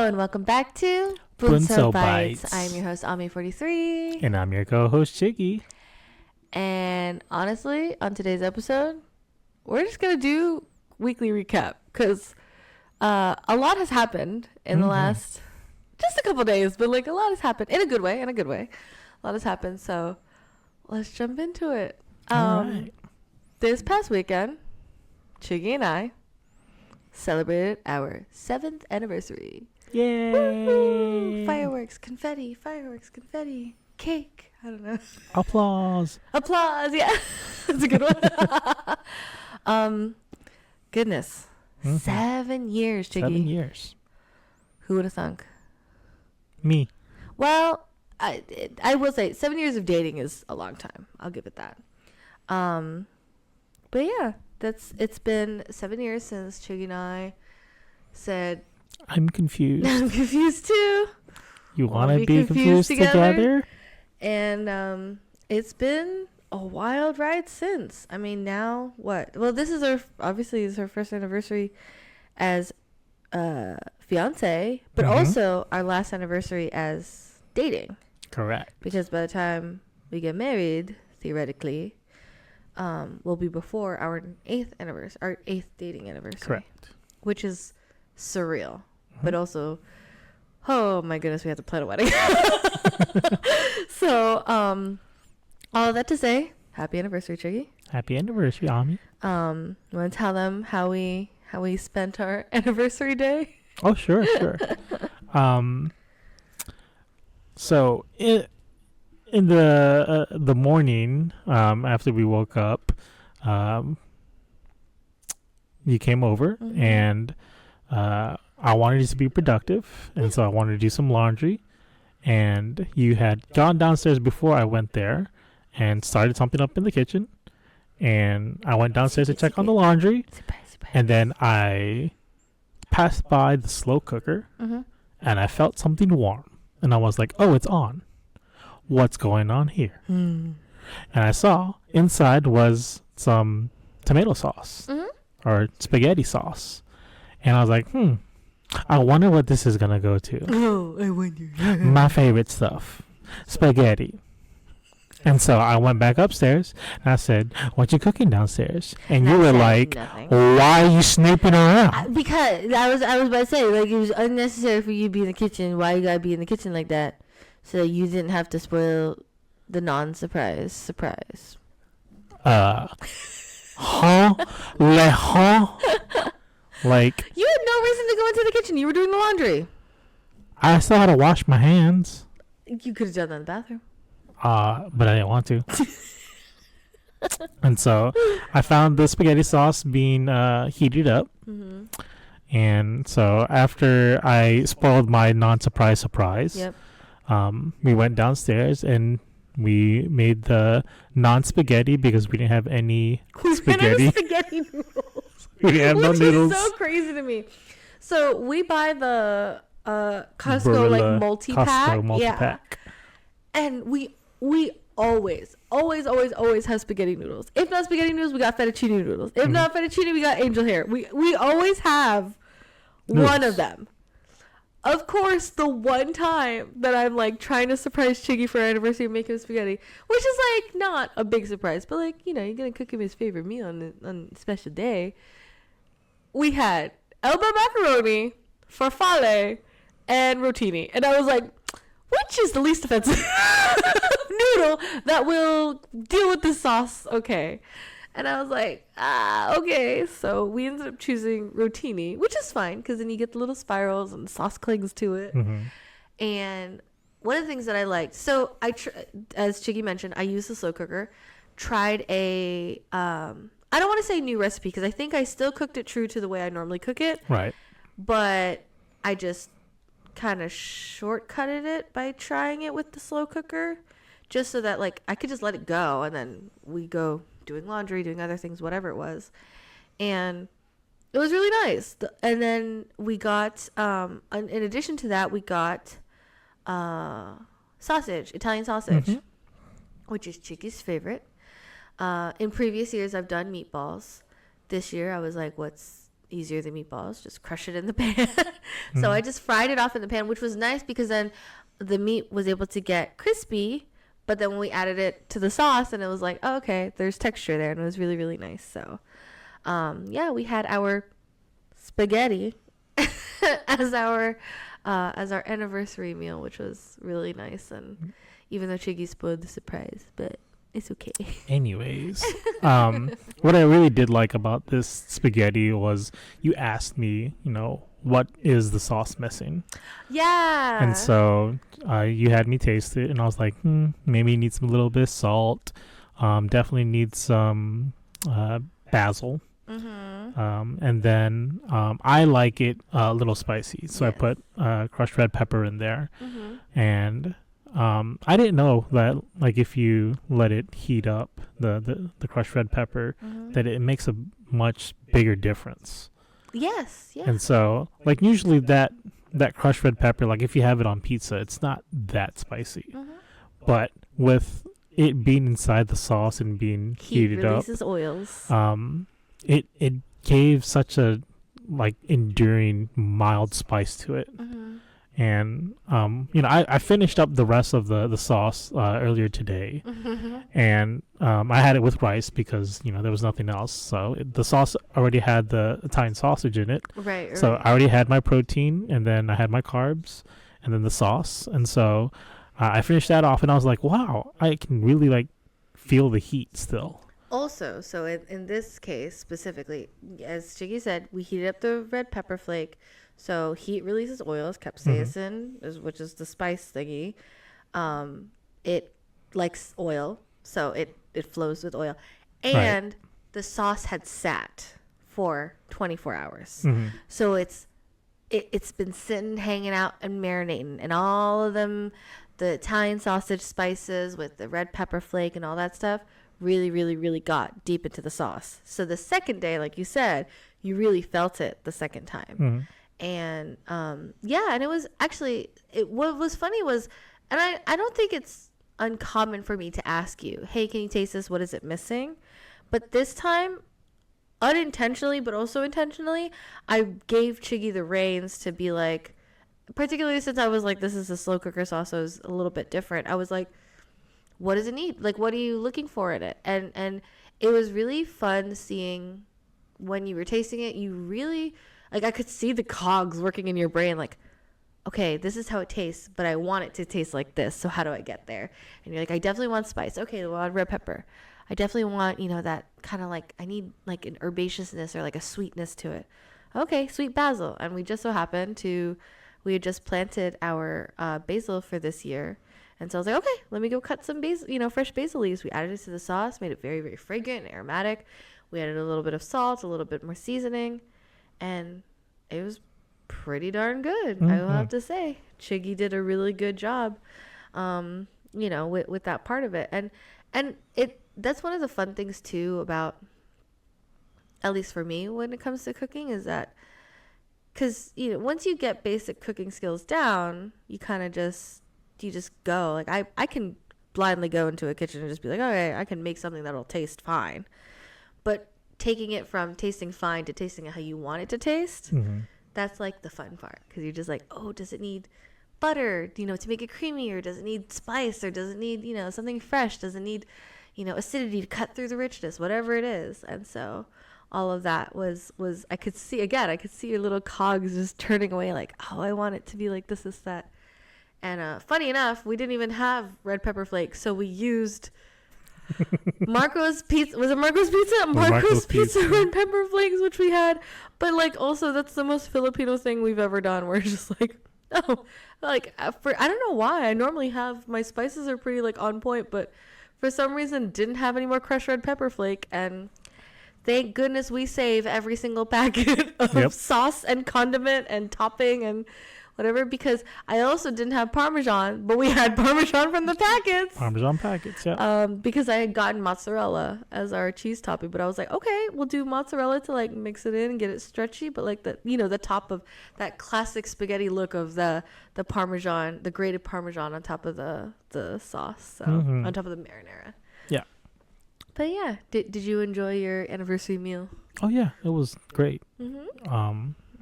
and welcome back to Bunso Bites. Bites. I'm your host, Ami43. And I'm your co-host, Chiggy. And honestly, on today's episode, we're just going to do weekly recap because a lot has happened in the last just a couple days, but like a lot has happened in a good way, A lot has happened, so let's jump into it. All right. This past weekend, Chiggy and I celebrated our 7th anniversary. Yay! Woo! Fireworks, confetti, cake. I don't know. Applause. Yeah. That's a good one. Goodness. 7 years, Chiggy. 7 years. Who would have thunk? Me. Well, I will say 7 years of dating is a long time. I'll give it that. But yeah, it's been 7 years since Chiggy and I said, I'm confused. I'm confused too. You want to be confused together? And it's been a wild ride since. I mean, now what? Well, this is her first anniversary as fiance, but also our last anniversary as dating. Correct. Because by the time we get married, theoretically, will be before our 8th anniversary, our 8th dating anniversary. Correct. Which is surreal, but also, oh my goodness, we have to plan a wedding. So, all that to say, happy anniversary, Chiggy. Happy anniversary, Ami. You want to tell them how we spent our anniversary day? Oh, sure. So in the morning, after we woke up, you came over and I wanted it to be productive, and so I wanted to do some laundry. And you had gone downstairs before I went there and started something up in the kitchen. And I went downstairs to check on the laundry. And then I passed by the slow cooker and I felt something warm. And I was like, oh, it's on. What's going on here? And I saw inside was some tomato sauce or spaghetti sauce. And I was like, I wonder what this is going to go to. Oh, I wonder. My favorite stuff, spaghetti. And so I went back upstairs and I said, what you cooking downstairs? And you were like, nothing. why are you snooping around? Because I was about to say, like, it was unnecessary for you to be in the kitchen. Why you gotta be in the kitchen like that? So that you didn't have to spoil the surprise. Like, you had no reason to go into the kitchen. You were doing the laundry. I still had to wash my hands. You could have done that in the bathroom. But I didn't want to. And so I found the spaghetti sauce being heated up. And so after I spoiled my non-surprise, we went downstairs and we made the non-spaghetti because we didn't have any spaghetti. Spaghetti noodles. We have no noodles. Which is so crazy to me. So we buy the Costco Barilla like multi-pack. Costco multi-pack. And we always have spaghetti noodles. If not spaghetti noodles, we got fettuccine noodles. If not fettuccine, we got angel hair. We always have one of them. Of course, the one time that I'm like trying to surprise Chiggy for our anniversary of making spaghetti, which is like not a big surprise, but like, you know, you're gonna cook him his favorite meal on a special day. We had elbow macaroni, farfalle, and rotini, and I was like, which is the least offensive noodle that will deal with the sauce? Okay. And I was like, okay. So we ended up choosing rotini, which is fine because then you get the little spirals and the sauce clings to it. And one of the things that I liked, so as Chiggy mentioned, I used the slow cooker, tried I don't want to say new recipe because I think I still cooked it true to the way I normally cook it. Right. But I just kind of shortcutted it by trying it with the slow cooker just so that like I could just let it go and then we go doing laundry, doing other things, whatever it was. And it was really nice. And then we got in addition to that, we got sausage, Italian sausage, which is Chicky's favorite. In previous years I've done meatballs. This year I was like, what's easier than meatballs. Just crush it in the pan. So I just fried it off in the pan, which was nice because then the meat was able to get crispy. But then when we added it to the sauce, and it was like, oh, okay, there's texture there, and it was really, really nice. So, yeah, we had our spaghetti as our anniversary meal, which was really nice. And even though Chiggy spoiled the surprise, but it's okay. Anyways, what I really did like about this spaghetti was you asked me, what is the sauce missing? Yeah. And so you had me taste it, and I was like, maybe need some little bit of salt. Definitely need some basil. And then I like it a little spicy, so I put crushed red pepper in there. And I didn't know that, like, if you let it heat up, the crushed red pepper, that it makes a much bigger difference. Yes, yeah. And so, like, usually that crushed red pepper, like, if you have it on pizza, it's not that spicy. But with it being inside the sauce and being heated up, releases oils. It gave such a, like, enduring, mild spice to it. And, I finished up the rest of the sauce earlier today. And I had it with rice because, there was nothing else. So the sauce already had the Italian sausage in it. Right. So I already had my protein, and then I had my carbs, and then the sauce. And so I finished that off, and I was like, wow, I can really, like, feel the heat still. Also, so in this case specifically, as Chiggy said, we heated up the red pepper flake. So heat releases oils, capsaicin, which is the spice thingy. It likes oil, so it flows with oil. And the sauce had sat for 24 hours. So it's been sitting, hanging out, and marinating. And all of them, the Italian sausage spices with the red pepper flake and all that stuff, really, really, really got deep into the sauce. So the second day, like you said, you really felt it the second time. And and it was actually, what was funny was, and I don't think it's uncommon for me to ask you, hey, can you taste this? What is it missing? But this time, unintentionally, but also intentionally, I gave Chiggy the reins to be like, particularly since I was like, this is a slow cooker sauce, so it was a little bit different. I was like, what does it need? Like, what are you looking for in it? And it was really fun seeing when you were tasting it, you really, like, I could see the cogs working in your brain, like, okay, this is how it tastes, but I want it to taste like this, so how do I get there? And you're like, I definitely want spice. Okay, well, I want red pepper. I definitely want, that kind of like, I need like an herbaceousness or like a sweetness to it. Okay, sweet basil. And we just so happened we had just planted our basil for this year. And so I was like, okay, let me go cut some basil, fresh basil leaves. We added it to the sauce, made it very, very fragrant and aromatic. We added a little bit of salt, a little bit more seasoning, and it was pretty darn good. I will have to say, Chiggy did a really good job, with that part of it. And that's one of the fun things too about, at least for me, when it comes to cooking, is that, because, once you get basic cooking skills down, you kind of just go. Like, I can blindly go into a kitchen and just be like, okay, I can make something that'll taste fine. But taking it from tasting fine to tasting it how you want it to taste, that's like the fun part. Because you're just like, oh, does it need butter, to make it creamy? Or does it need spice? Or does it need, something fresh? Does it need, acidity to cut through the richness? Whatever it is. And so all of that was I could see your little cogs just turning away like, oh, I want it to be like this, that. And funny enough, we didn't even have red pepper flakes, so we used Marco's Pizza. Was it Marco's Pizza? Marco's Pizza red pepper flakes, which we had. But like, also, that's the most Filipino thing we've ever done. We're just like, oh, like, I don't know why. I normally have, my spices are pretty like on point, but for some reason didn't have any more crushed red pepper flake. And thank goodness we save every single packet of sauce and condiment and topping and whatever, because I also didn't have Parmesan, but we had Parmesan from the packets. Parmesan packets, yeah. Because I had gotten mozzarella as our cheese topping, but I was like, okay, we'll do mozzarella to like mix it in and get it stretchy, but like the top of that classic spaghetti look of the Parmesan, the grated Parmesan on top of the sauce, so on top of the marinara. Yeah. But yeah, did you enjoy your anniversary meal? Oh yeah, it was great.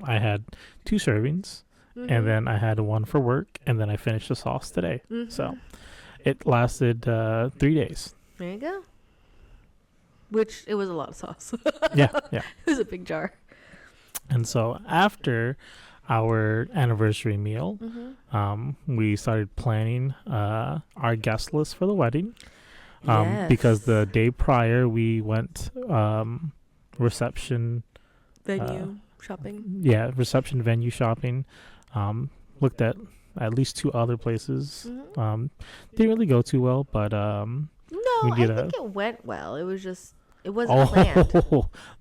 I had 2 servings, and then I had one for work, and then I finished the sauce today. So it lasted 3 days. There you go. Which, it was a lot of sauce. Yeah. It was a big jar. And so after our anniversary meal, we started planning our guest list for the wedding. Because the day prior we went reception venue shopping. Yeah, reception venue shopping. Looked at least 2 other places. Didn't really go too well, but no, I think it went well. It was just, it wasn't planned.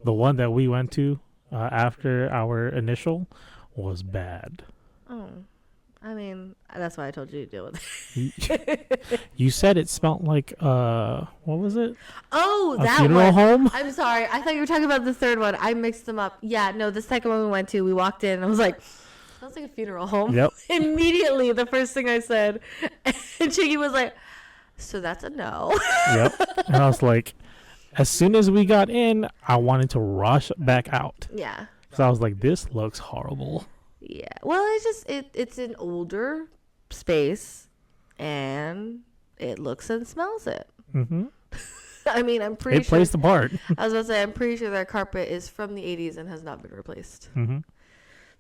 The one that we went to after our initial was bad. Oh, I mean, that's why I told you to deal with it. You said it smelled like what was it? Oh, that funeral home. I'm sorry. I thought you were talking about the third one. I mixed them up. Yeah, no, the second one we went to, we walked in and I was like, smells like a funeral home. Yep. Immediately, the first thing I said, and Chiggy was like, so that's a no. Yep. And I was like, as soon as we got in, I wanted to rush back out. Yeah. So I was like, this looks horrible. Yeah. Well, it's just it's an older space, and it looks and smells it. I mean, I'm pretty sure it plays the part. I was about to say, I'm pretty sure that carpet is from the 80s and has not been replaced.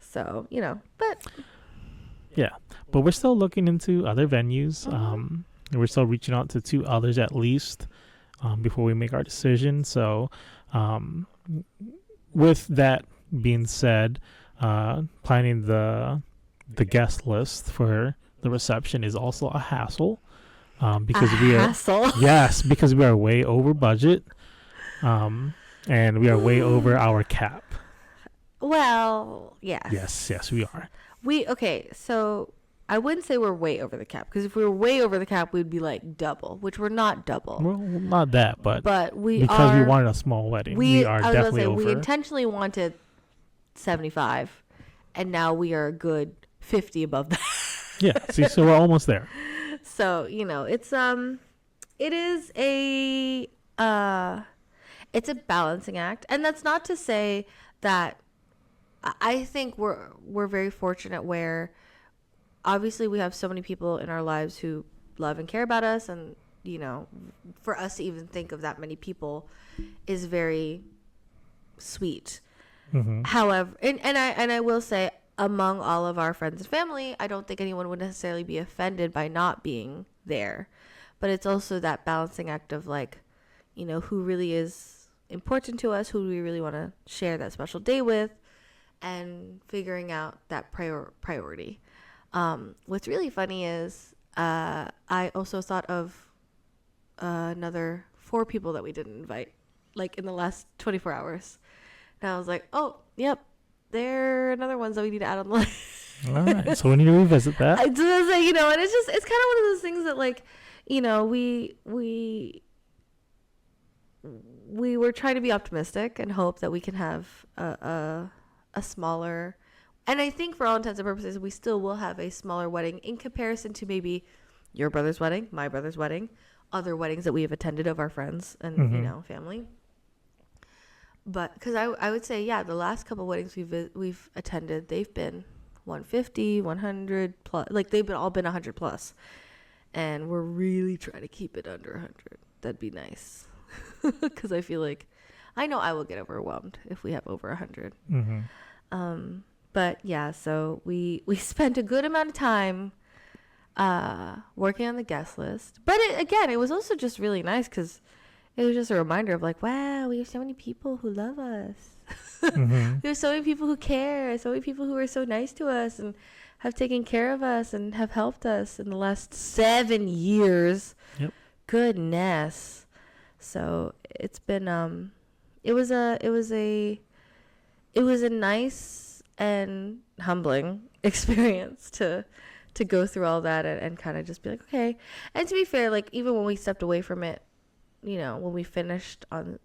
So, but yeah, but we're still looking into other venues. We're still reaching out to 2 others at least before we make our decision. So, with that being said, planning the guest list for the reception is also a hassle. Because because we are way over budget, and we are way over our cap. Well, yes. Yes, we are. Okay, so I wouldn't say we're way over the cap, because if we were way over the cap, we'd be like double, which we're not double. Well, not that, but we wanted a small wedding. We are definitely over. We intentionally wanted 75, and now we are a good 50 above that. Yeah, see, so we're almost there. So, it is it's a balancing act, and that's not to say that I think we're very fortunate where obviously we have so many people in our lives who love and care about us, and for us to even think of that many people is very sweet. However, and I will say, among all of our friends and family, I don't think anyone would necessarily be offended by not being there, but it's also that balancing act of who really is important to us, who we really want to share that special day with, and figuring out that priority. What's really funny is I also thought of another 4 people that we didn't invite, in the last 24 hours. And I was like, oh, yep, they're another ones that we need to add on the list. All right, so we need to revisit that. And it's kind of one of those things that we were trying to be optimistic and hope that we can have a smaller, and I think for all intents and purposes we still will have a smaller wedding in comparison to maybe your brother's wedding, my brother's wedding, other weddings that we have attended of our friends and family. But because I would say, yeah, the last couple weddings we've attended, they've been 150, 100 plus, they've all been 100 plus, and we're really trying to keep it under 100. That'd be nice, because I feel like I know I will get overwhelmed if we have over 100. But yeah, so we spent a good amount of time working on the guest list, but it was also just really nice because it was just a reminder of wow, we have so many people who love us. There's so many people who care, so many people who are so nice to us and have taken care of us and have helped us in the last 7 years. Yep. Goodness. So it's been it was a nice and humbling experience to go through all that and kind of just be like, okay. And to be fair, even when we stepped away from it, when we finished on,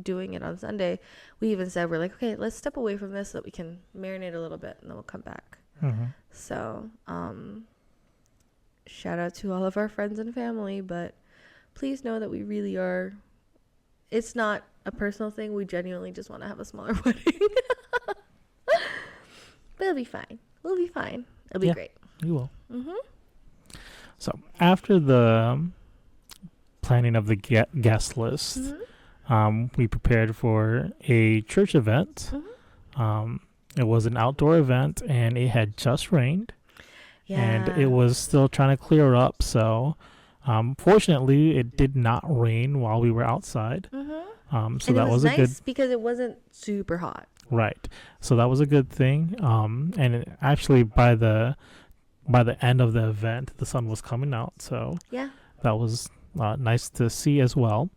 doing it on Sunday, we even said, we're like, okay, let's step away from this so that we can marinate a little bit and then we'll come back. So, shout out to all of our friends and family, but please know that we really are it's not a personal thing. We genuinely just want to have a smaller wedding. But it'll be fine. We'll be fine. It'll be great. You will. Mm-hmm. So after the planning of the guest list, we prepared for a church event. It was an outdoor event, and it had just rained. Yeah. And it was still trying to clear up. So fortunately, it did not rain while we were outside. So and that was nice a good, because it wasn't super hot. right. So that was a good thing. And actually, by the end of the event, the sun was coming out. So Yeah. that was nice to see as well.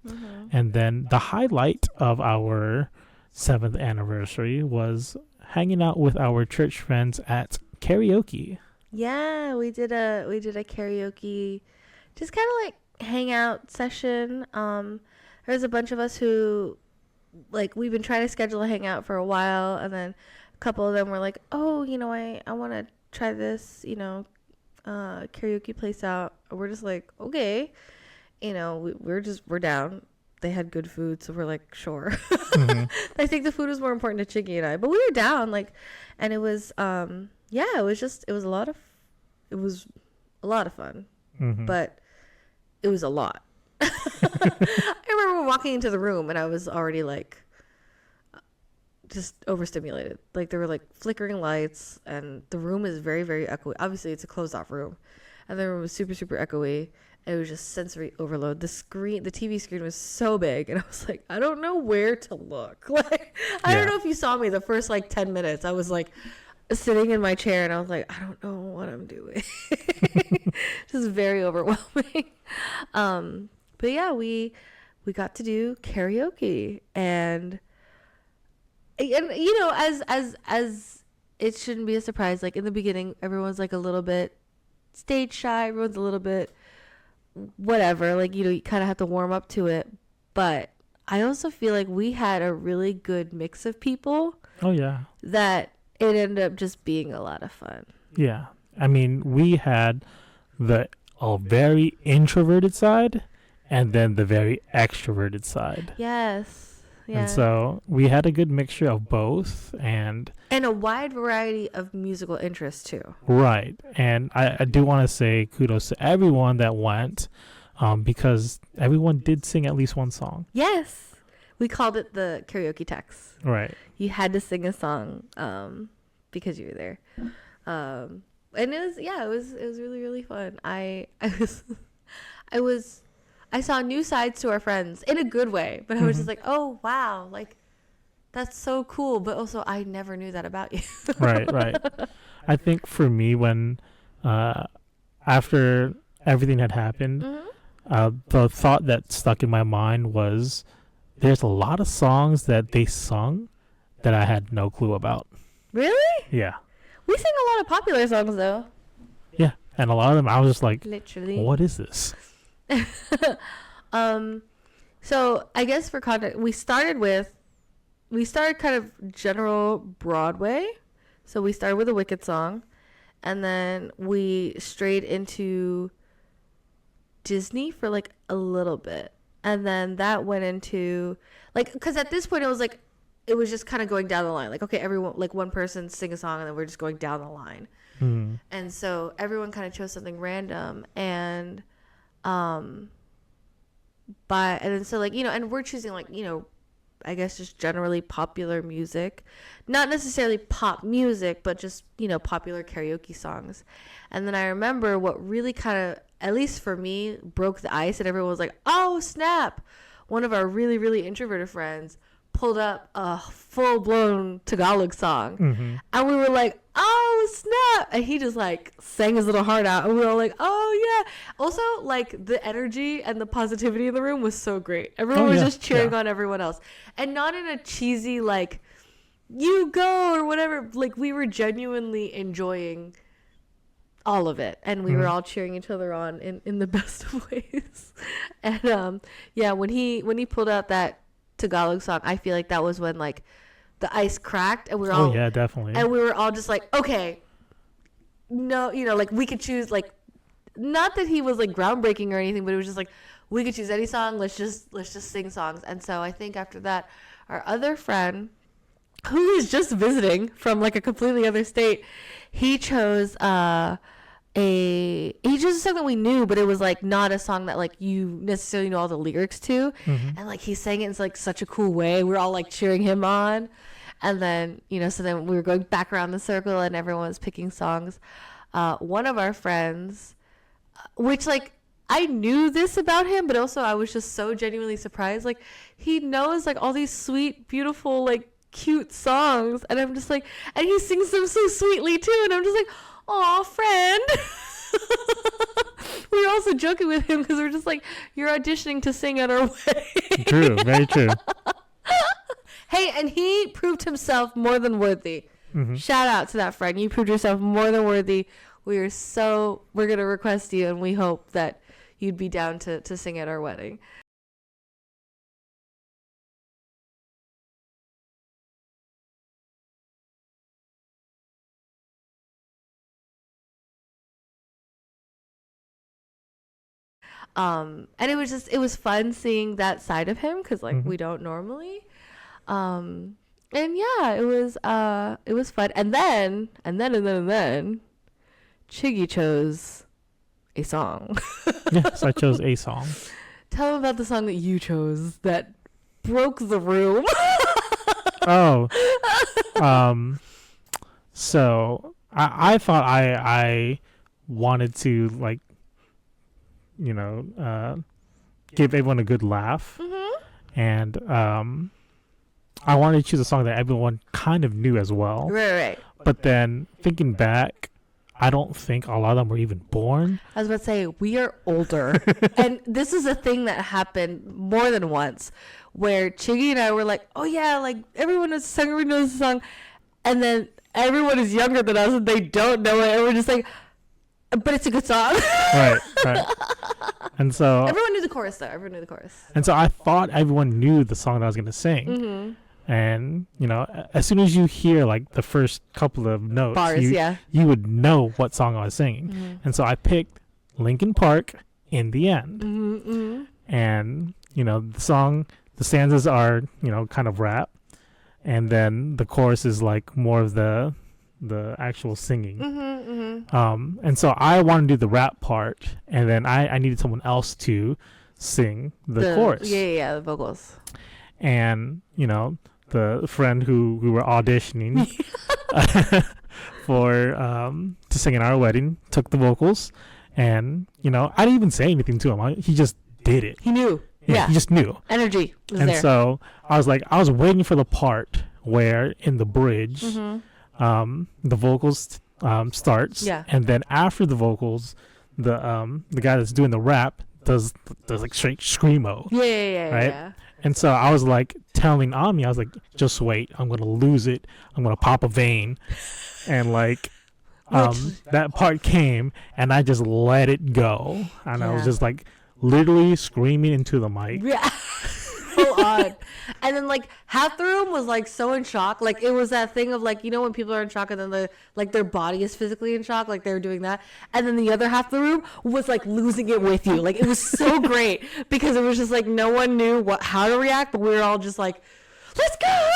And then the highlight of our 7th anniversary was hanging out with our church friends at karaoke. Yeah, we did a karaoke, just kind of like hangout session. There's a bunch of us who, like, we've been trying to schedule a hangout for a while, and then a couple of them were like, oh, you know, I want to try this, you know, karaoke place out. We're just like, okay, you know, we're down. They had good food, so we're like, sure. I think the food was more important to Chicky and I, but we were down, like, and it was yeah, it was a lot of fun. But it was a lot. I remember walking into the room and I was already like just overstimulated. Like, there were like flickering lights, and the room is very, very echoey. Obviously it's a closed off room, and the room was super, super echoey. It was just sensory overload. The TV screen was so big, and I was like, I don't know where to look. Like, I don't know if you saw me the first like 10 minutes. I was like sitting in my chair, and I was like, I don't know what I'm doing. Just very overwhelming. But yeah, we got to do karaoke, and you know, as it shouldn't be a surprise. Like, in the beginning, everyone's like a little bit stage shy. Everyone's a little bit whatever, like, you know, you kind of have to warm up to it. But I also feel like we had a really good mix of people. Oh yeah, that it ended up just being a lot of fun. Yeah, I mean, we had a very introverted side, and then the very extroverted side. Yes. Yeah. And so we had a good mixture of both, and a wide variety of musical interests too. Right. And I do want to say kudos to everyone that went, because everyone did sing at least one song. Yes. We called it the karaoke text. Right. You had to sing a song because you were there. And it was really, really fun. I saw new sides to our friends in a good way, but I was just like, oh, wow, like, that's so cool. But also, I never knew that about you. Right. I think for me, when after everything had happened, the thought that stuck in my mind was there's a lot of songs that they sung that I had no clue about. Really? Yeah. We sing a lot of popular songs, though. Yeah, and a lot of them, I was just like, literally, what is this? So I guess for context, we started kind of general Broadway. So we started with a Wicked song, and then we strayed into Disney for like a little bit, and then that went into like, because at this point it was like, it was just kind of going down the line, like, okay, everyone, like, one person sing a song, and then we're just going down the line. And so everyone kind of chose something random, and then so, like, you know, and we're choosing, like, you know, I guess just generally popular music, not necessarily pop music, but just, you know, popular karaoke songs. And then I remember what really kind of, at least for me, broke the ice, and everyone was like, oh snap, one of our really, really introverted friends pulled up a full-blown Tagalog song, and we were like, oh snap, and he just like sang his little heart out, and we were all like, oh yeah. Also, like, the energy and the positivity in the room was so great. Everyone was just cheering on everyone else, and not in a cheesy like, you go or whatever. Like, we were genuinely enjoying all of it, and we were all cheering each other on in the best of ways. And yeah, when he pulled out that Tagalog song, I feel like that was when, like, the ice cracked, and we were all, yeah, definitely, and we were all just like, okay, no, you know, like, we could choose, like, not that he was like groundbreaking or anything, but it was just like, we could choose any song. Let's just sing songs. And so I think after that, our other friend, who is just visiting from like a completely other state, he chose he chose a song that we knew, but it was like not a song that like you necessarily know all the lyrics to. And like he sang it in like such a cool way. We're all like cheering him on. And then, so then we were going back around the circle and everyone was picking songs. One of our friends, which like I knew this about him, but also I was just so genuinely surprised. Like he knows like all these sweet, beautiful, like cute songs. And I'm just like, and he sings them so sweetly too. And I'm just like, aw, friend. We were also joking with him because we're just like, you're auditioning to sing at our wedding. True, very true. Hey, and he proved himself more than worthy. Shout out to that friend. You proved yourself more than worthy. We're going to request you, and we hope that you'd be down to sing at our wedding. And it was fun seeing that side of him because like we don't normally. And yeah, it was fun. And then Chiggy chose a song. Yes, I chose a song. Tell him about the song that you chose that broke the room. So I thought I wanted to like, give everyone a good laugh. And I wanted to choose a song that everyone kind of knew as well. Right. But then thinking back, I don't think a lot of them were even born. I was about to say, we are older. And this is a thing that happened more than once where Chiggy and I were like, oh yeah, like everyone knows the song, everyone knows the song. And then everyone is younger than us and they don't know it. And we're just like, but it's a good song. Right. And so everyone knew the chorus though. Everyone knew the chorus. And so I thought everyone knew the song that I was going to sing. And, as soon as you hear like the first couple of notes, bars, you would know what song I was singing. And so I picked Linkin Park in the end. And, the stanzas are, kind of rap. And then the chorus is like more of the actual singing. And so I want to do the rap part, and then I needed someone else to sing the chorus. Yeah, the vocals. And, the friend who we were auditioning for to sing in our wedding took the vocals, and, I didn't even say anything to him. He just did it. He knew. Yeah. He just knew. Energy was and there. So I was waiting for the part where in the bridge, the vocals starts, and then after the vocals, the guy that's doing the rap does like straight screamo. Right? Yeah. And so I was like telling Ami, I was like, just wait, I'm gonna lose it, I'm gonna pop a vein, and like that part came, and I just let it go, and I was just like literally screaming into the mic. Yeah. So odd. And then like half the room was like so in shock. Like it was that thing of like, when people are in shock and then their body is physically in shock, like they were doing that. And then the other half of the room was like losing it with you. Like it was so great because it was just like no one knew how to react, but we were all just like, let's go.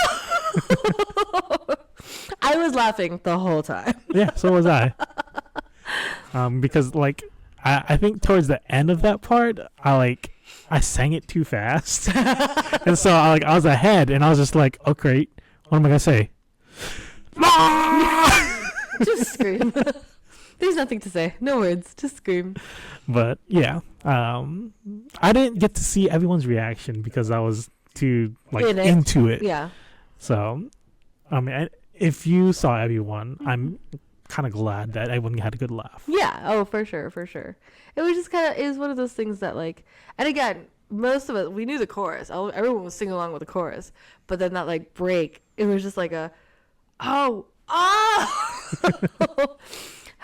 I was laughing the whole time. Yeah, so was I. Because like I think towards the end of that part, I sang it too fast. And so I was ahead, and I was just like, oh great, what am I gonna say? Just scream. There's nothing to say, no words, just scream. But yeah, I didn't get to see everyone's reaction because I was too into it. Yeah. So I mean, if you saw everyone, I'm kind of glad that everyone had a good laugh. Yeah. Oh, for sure. It was just it was one of those things that like, and again, most of it, we knew the chorus. Everyone was singing along with the chorus, but then that like break, it was just like half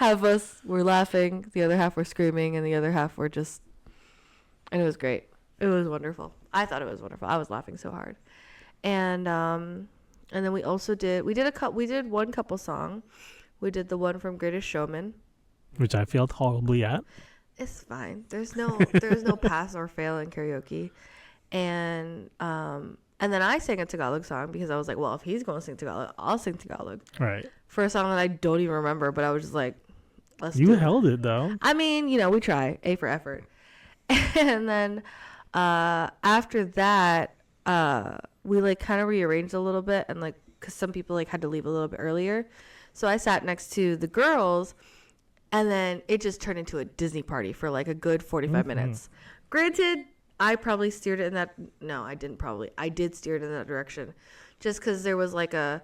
of us were laughing, the other half were screaming, and the other half were just, and it was great. It was wonderful. I thought it was wonderful. I was laughing so hard. And then we also did one couple song. We did the one from Greatest Showman, which I failed horribly at. It's fine. There's no pass or fail in karaoke. And then I sang a Tagalog song because I was like, well, if he's going to sing Tagalog, I'll sing Tagalog. Right. For a song that I don't even remember, but I was just like, let's You do it. held it though. I mean, we try. A for effort. And then after that, we like kind of rearranged a little bit, and like because some people like had to leave a little bit earlier, so I sat next to the girls, and then it just turned into a Disney party for like a good 45 minutes. Granted, I probably steered it in that. No, I didn't probably. I did steer it in that direction, just because there was like a.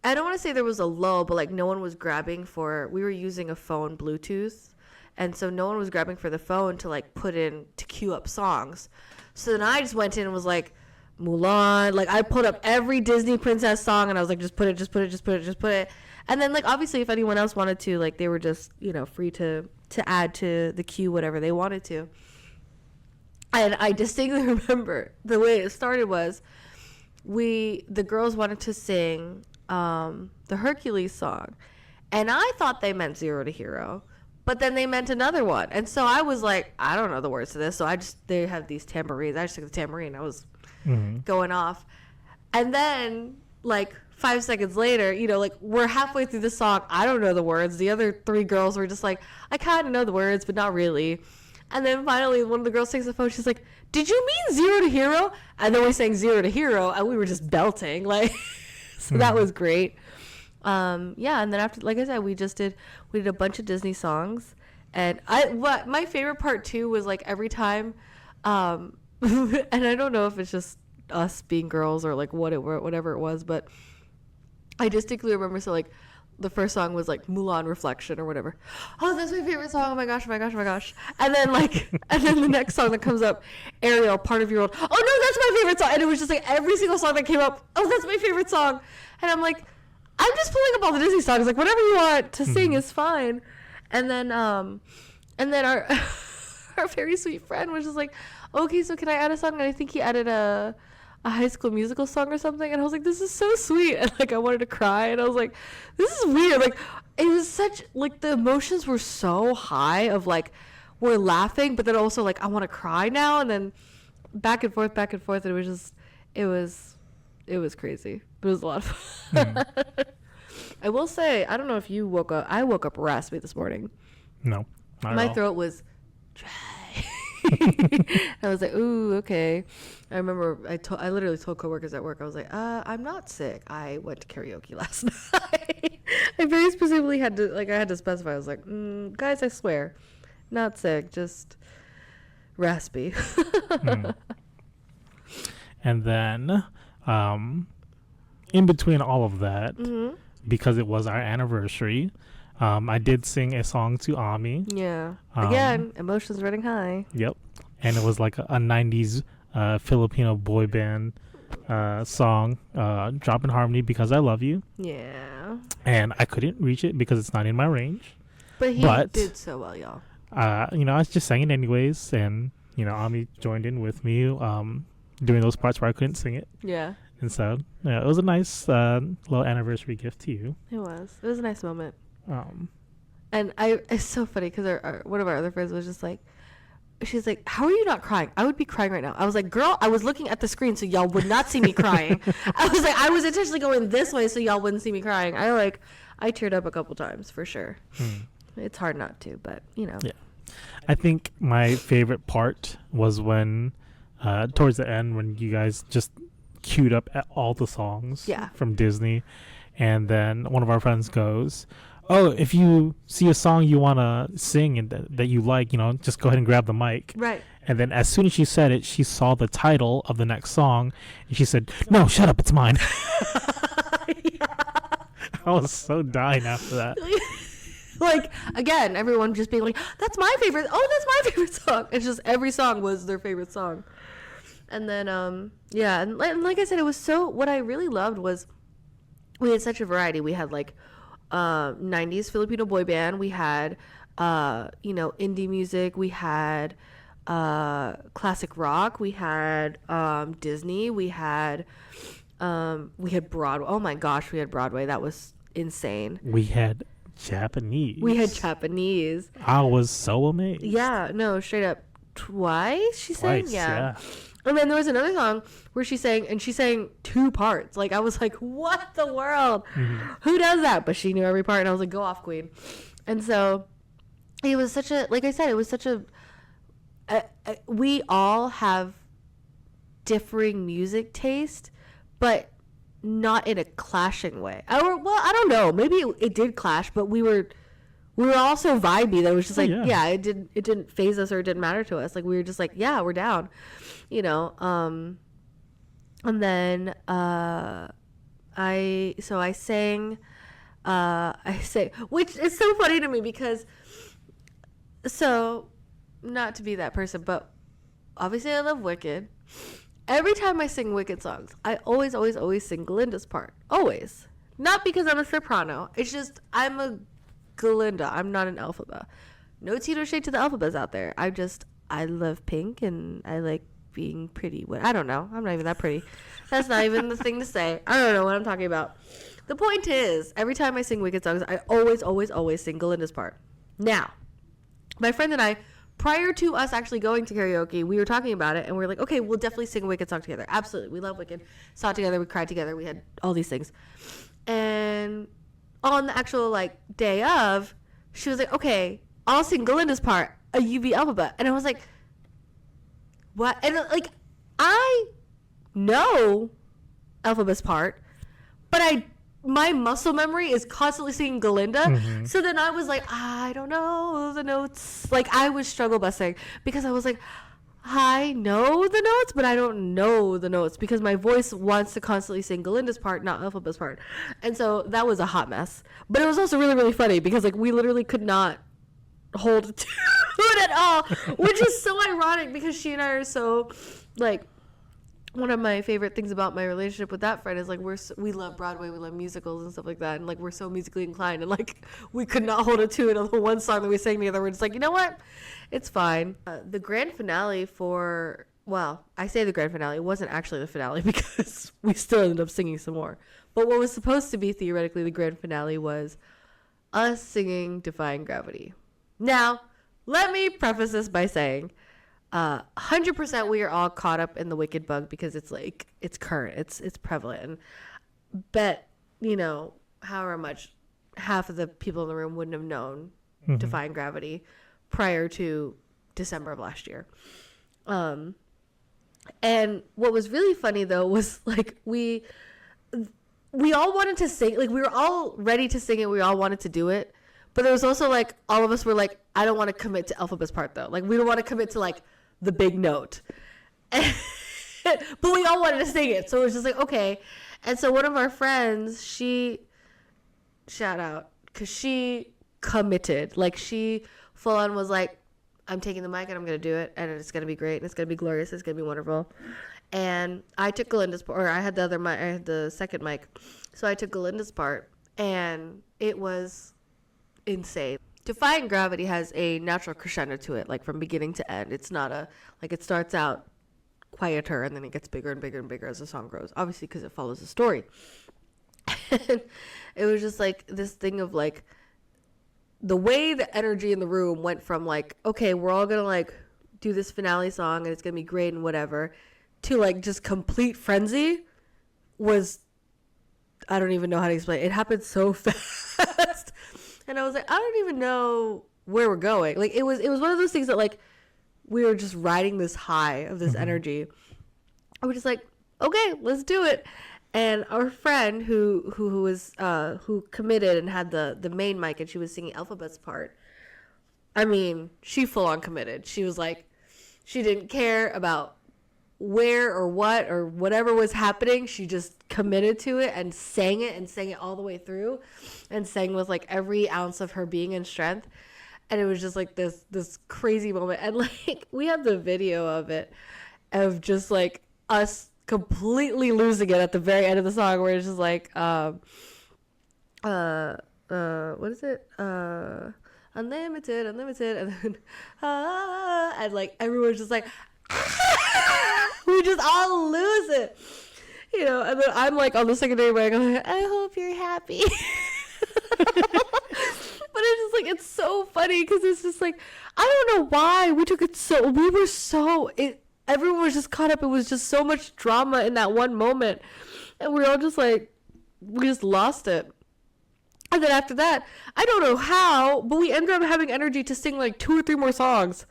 I don't want to say there was a lull, but like no one was grabbing for. We were using a phone Bluetooth. And so no one was grabbing for the phone to like put in to queue up songs. So then I just went in and was like, Mulan. Like I pulled up every Disney princess song and I was like, just put it. And then like obviously if anyone else wanted to, like they were just, free to add to the queue whatever they wanted to. And I distinctly remember the way it started was the girls wanted to sing the Hercules song. And I thought they meant Zero to Hero. But then they meant another one. And so I was like, I don't know the words to this. So they have these tambourines. I just took the tambourine. I was going off. And then, like, 5 seconds later, like, we're halfway through the song. I don't know the words. The other 3 girls were just like, I kind of know the words, but not really. And then finally, one of the girls takes the phone. She's like, did you mean Zero to Hero? And then we sang Zero to Hero, and we were just belting. Like, so that was great. And then after, like I said, we did a bunch of Disney songs, and my favorite part too was like every time, and I don't know if it's just us being girls or like whatever it was, but I distinctly remember, so like the first song was like Mulan Reflection or whatever. Oh, that's my favorite song. Oh my gosh. And then the next song that comes up, Ariel, Part of Your World. Oh no, that's my favorite song. And it was just like every single song that came up. Oh, that's my favorite song. And I'm like, I'm just pulling up all the Disney songs. Like, whatever you want to sing is fine. And then our our very sweet friend was just like, okay, so can I add a song? And I think he added a High School Musical song or something. And I was like, this is so sweet. And like, I wanted to cry. And I was like, this is weird. Like, it was such, like, the emotions were so high of like, we're laughing, but then also like, I want to cry now. And then back and forth. And it was just, it was crazy. It was a lot of fun. I will say, I don't know if you woke up. I woke up raspy this morning. No, not my at all. throat was dry. I was like, ooh, okay. I remember I literally told coworkers at work, I was like, I'm not sick. I went to karaoke last night. I very specifically had to specify. I was like, guys, I swear, not sick, just raspy. And then, in between all of that, because it was our anniversary, I did sing a song to Ami. Yeah. Again, emotions running high. Yep. And it was like a 90s Filipino boy band song, Drop in Harmony, Because I Love You. Yeah. And I couldn't reach it because it's not in my range. But he did so well, y'all. I was just singing anyways. And, Ami joined in with me doing those parts where I couldn't sing it. Yeah. And so, yeah, it was a nice little anniversary gift to you. It was. It was a nice moment. And it's so funny because one of our other friends was just like, she's like, how are you not crying? I would be crying right now. I was like, girl, I was looking at the screen so y'all would not see me crying. I was like, I was intentionally going this way so y'all wouldn't see me crying. I teared up a couple times for sure. It's hard not to, but Yeah. I think my favorite part was when towards the end when you guys just queued up at all the songs from Disney, and then one of our friends goes, oh, if you see a song you want to sing and that you like, just go ahead and grab the mic. Right. And then as soon as she said it, she saw the title of the next song and she said, no, shut up, it's mine. I was so dying after that. Like, again, everyone just being like, that's my favorite. Oh, that's my favorite song. It's just every song was their favorite song. And then, and like I said, it was what I really loved was we had such a variety. We had like 90s Filipino boy band. We had, indie music. We had classic rock. We had Disney. We had Broadway. Oh my gosh, we had Broadway. That was insane. We had Japanese. We had Japanese. I was so amazed. Yeah, no, straight up. Twice she sang? Yeah. And then there was another song where she sang, and she sang 2 parts. Like, I was like, what the world? Who does that? But she knew every part, and I was like, go off, queen. And so it was such a, like I said, it was such a we all have differing music taste, but not in a clashing way. I don't know. Maybe it did clash, but we were all so vibey that it was just like, it didn't phase us, or it didn't matter to us. Like, we were just like, yeah, we're down, you know. And then I sang, which is so funny to me because, so not to be that person, but obviously I love Wicked. Every time I sing Wicked songs, I always sing Galinda's part. Always. Not because I'm a soprano. It's just I'm a Galinda. I'm not an Elphaba. No tea, no shade to the Elphabas out there. I love pink, and I like being pretty. I don't know. I'm not even that pretty. That's not even the thing to say. I don't know what I'm talking about. The point is, every time I sing Wicked songs, I always sing Galinda's part. Now, my friend and I, prior to us actually going to karaoke, we were talking about it, and we were like, okay, we'll definitely sing a Wicked song together. Absolutely. We love Wicked. Saw it together. We cried together. We had all these things. And on the actual, like, day of, she was like, okay, I'll sing Galinda's part, a UV Elphaba. And I was like, what? And, like, I know Elphaba's part, but my muscle memory is constantly singing Galinda. So then I was like, I don't know the notes. Like, I was struggle busting because I was like, I know the notes, but I don't know the notes because my voice wants to constantly sing Galinda's part, not Elphaba's part. And so that was a hot mess. But it was also really, really funny because, like, we literally could not hold a tune at all, which is so ironic because she and I are so, like, one of my favorite things about my relationship with that friend is, like, we love Broadway, we love musicals and stuff like that, and, like, we're so musically inclined, and, like, we could not hold a tune on the one song that we sang together. We're just like, you know what, it's fine. The grand finale I say the grand finale, it wasn't actually the finale because we still ended up singing some more, but what was supposed to be theoretically the grand finale was us singing Defying Gravity. Now, let me preface this by saying 100% we are all caught up in the Wicked bug because it's like, it's current, it's prevalent, and bet, you know, however much half of the people in the room wouldn't have known Defying Gravity prior to December of last year. And what was really funny though was, like, we all wanted to sing, like, we were all ready to sing it, we all wanted to do it, but there was also, like, all of us were like, I don't want to commit to Elphaba's part though, like, we don't want to commit to, like, the big note. But we all wanted to sing it, so it was just like, okay. And so one of our friends, shout out, because she committed, like, she full on was like, I'm taking the mic and I'm gonna do it, and it's gonna be great, and it's gonna be glorious, it's gonna be wonderful. And I took Galinda's part, or I had the second mic, so I took Galinda's part, and it was insane. Defying Gravity has a natural crescendo to it, like, from beginning to end. It's not like, it starts out quieter and then it gets bigger and bigger and bigger as the song grows, obviously because it follows the story. And it was just like this thing of, like, the way the energy in the room went from, like, okay, we're all gonna, like, do this finale song and it's gonna be great and whatever, to, like, just complete frenzy was, I don't even know how to explain it. It happened so fast. And I was like, I don't even know where we're going. Like, it was one of those things that, like, we were just riding this high of this energy. I was just like, okay, let's do it. And our friend who committed and had the main mic, and she was singing Elphaba's part, I mean, she full on committed. She was like, she didn't care about where or what or whatever was happening. She just committed to it and sang it all the way through, and sang with, like, every ounce of her being and strength. And it was just like this crazy moment. And, like, we have the video of it, of just, like, us completely losing it at the very end of the song, where it's just like what is it, unlimited, and then and, like, everyone's just like we just all lose it, you know. And then I'm, like, on the secondary mic, I'm like, I hope you're happy. like, it's so funny because it's just like, I don't know why we took it so, everyone was just caught up. It was just so much drama in that one moment. And we were all just like, we just lost it. And then after that, I don't know how, but we ended up having energy to sing like 2 or 3 more songs.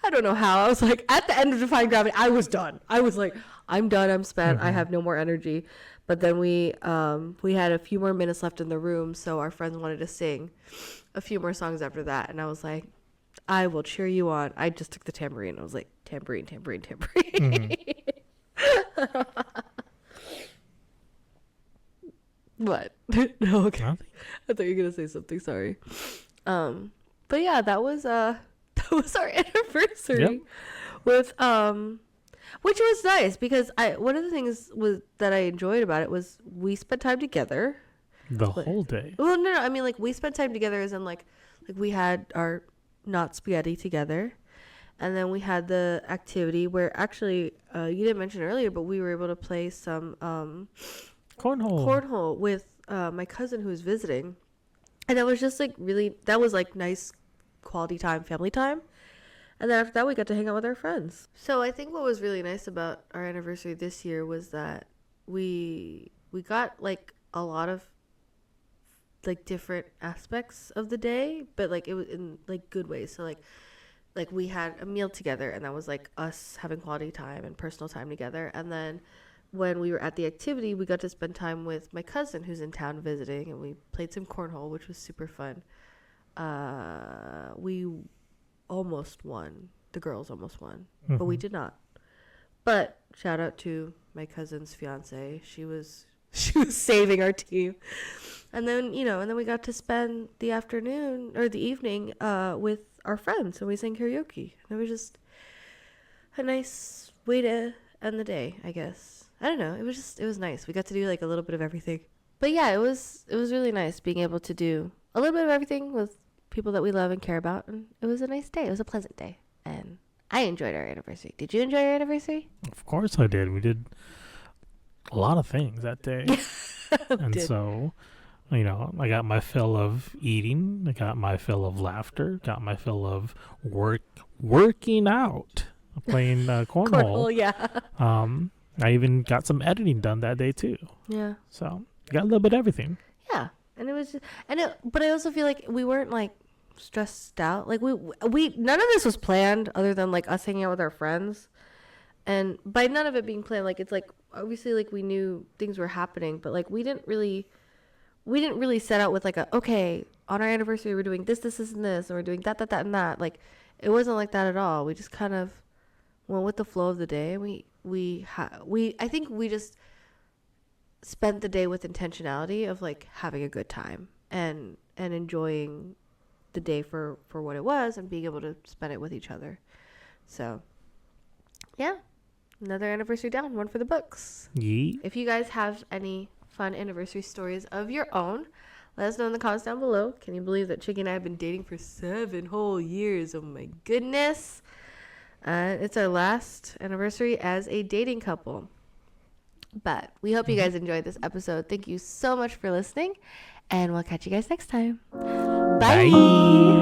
I don't know how. I was like, at the end of Defying Gravity, I was done. I was like, I'm done. I'm spent. I have no more energy. But then we had a few more minutes left in the room, so our friends wanted to sing a few more songs after that. And I was like, I will cheer you on. I just took the tambourine. I was like, tambourine, tambourine, tambourine. What? No, okay. Nothing. I thought you were gonna say something. Sorry. But yeah, that was our anniversary. Yep. With which was nice because one of the things that I enjoyed about it was we spent time together. The whole day. Well, no, I mean, like, we spent time together as in like we had our not spaghetti together, and then we had the activity where actually you didn't mention earlier, but we were able to play some cornhole with my cousin who was visiting, and that was just like that was like nice quality time, family time. And then after that, we got to hang out with our friends. So I think what was really nice about our anniversary this year was that we got like a lot of like different aspects of the day, but like it was in like good ways. So like we had a meal together, and that was like us having quality time and personal time together. And then when we were at the activity, we got to spend time with my cousin who's in town visiting, and we played some cornhole, which was super fun. We almost won. The girls almost won, but we did not. But shout out to my cousin's fiance. She was saving our team. And then, we got to spend the afternoon or the evening with our friends, and we sang karaoke. And it was just a nice way to end the day, I guess. I don't know. It was nice. We got to do like a little bit of everything. But yeah, it was really nice being able to do a little bit of everything with people that we love and care about. And it was a nice day. It was a pleasant day. And I enjoyed our anniversary. Did you enjoy your anniversary? Of course I did. We did a lot of things that day. And so, I got my fill of eating. I got my fill of laughter. Got my fill of working out. Playing cornhole. Yeah. I even got some editing done that day too. Yeah. So got a little bit of everything. Yeah, and it was, but I also feel like we weren't like stressed out. Like we none of this was planned, other than like us hanging out with our friends, and by none of it being planned, like it's like obviously like we knew things were happening, but like we didn't really set out with like okay, on our anniversary we're doing this, and this, and we're doing that, and that. Like it wasn't like that at all. We just kind of went with the flow of the day. I think we just spent the day with intentionality of like having a good time and enjoying the day for what it was, and being able to spend it with each other. So yeah, another anniversary down, one for the books. Yeah. If you guys have any fun anniversary stories of your own, let us know in the comments down below. Can you believe that Chicky and I have been dating for 7 whole years? Oh my goodness. It's our last anniversary as a dating couple. But we hope you guys enjoyed this episode. Thank you so much for listening, and we'll catch you guys next time. Bye.